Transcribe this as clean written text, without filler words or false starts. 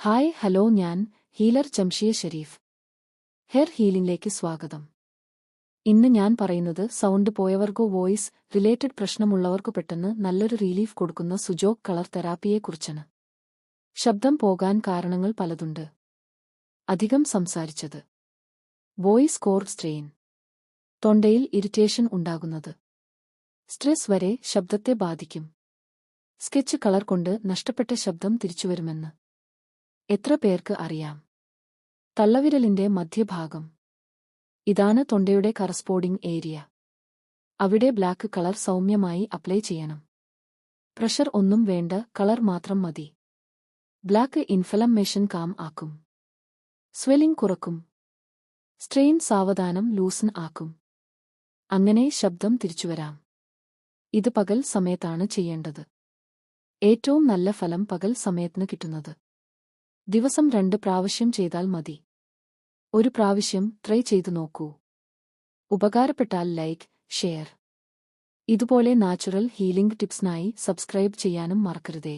Hi hello ഞാൻ healer Jamshiya Sharif. Hair ഹീലിംഗിലേക്ക് സ്വാഗതം. ഇന്ന് ഞാൻ പറയുന്നത് സൗണ്ട് പോയവർക്കോ വോയിസ് റിലേറ്റഡ് പ്രശ്നമുള്ളവർക്കു പെട്ടെന്ന് നല്ലൊരു റിലീഫ് കൊടുക്കുന്ന സുജോക് കളർ തെറാപ്പിയെക്കുറിച്ചാണ്. ശബ്ദം പോകാൻ കാരണങ്ങൾ പലതുണ്ട്. അധികം സംസാരിച്ചത്, വോയിസ് കോർഡ് സ്ട്രെയിൻ, തൊണ്ടയിൽ ഇറിറ്റേഷൻ ഉണ്ടാകുന്നത്, സ്ട്രെസ് വരെ ശബ്ദത്തെ ബാധിക്കും. സ്കെച്ച് കളർ കൊണ്ട് നഷ്ടപ്പെട്ട ശബ്ദം തിരിച്ചുവരുമെന്ന് എത്ര പേർക്ക് അറിയാം? തള്ളവിരലിന്റെ മധ്യഭാഗം. ഇതാണ് തൊണ്ടയുടെ കറസ്പോണ്ടിങ് ഏരിയ. അവിടെ ബ്ലാക്ക് കളർ സൗമ്യമായി അപ്ലൈ ചെയ്യണം. പ്രഷർ ഒന്നും വേണ്ട, കളർ മാത്രം മതി. ബ്ലാക്ക് ഇൻഫ്ലമേഷൻ കാം ആക്കും, സ്വെല്ലിംഗ് കുറക്കും, സ്ട്രെയിൻ സാവധാനം ലൂസൻ ആക്കും. അങ്ങനെ ശബ്ദം തിരിച്ചുവരാം. ഇത് പകൽ സമയത്താണ് ചെയ്യേണ്ടത്. ഏറ്റവും നല്ല ഫലം പകൽ സമയത്തിന് കിട്ടുന്നത്. ദിവസം 2 പ്രാവശ്യം ചെയ്താൽ മതി. ഒരു പ്രാവശ്യം ട്രൈ ചെയ്തു നോക്കൂ. ഉപകാരപ്പെട്ടാൽ ലൈക്ക്, ഷെയർ. ഇതുപോലെ നാച്ചുറൽ ഹീലിംഗ് ടിപ്സിനായി സബ്സ്ക്രൈബ് ചെയ്യാനും മറക്കരുതേ.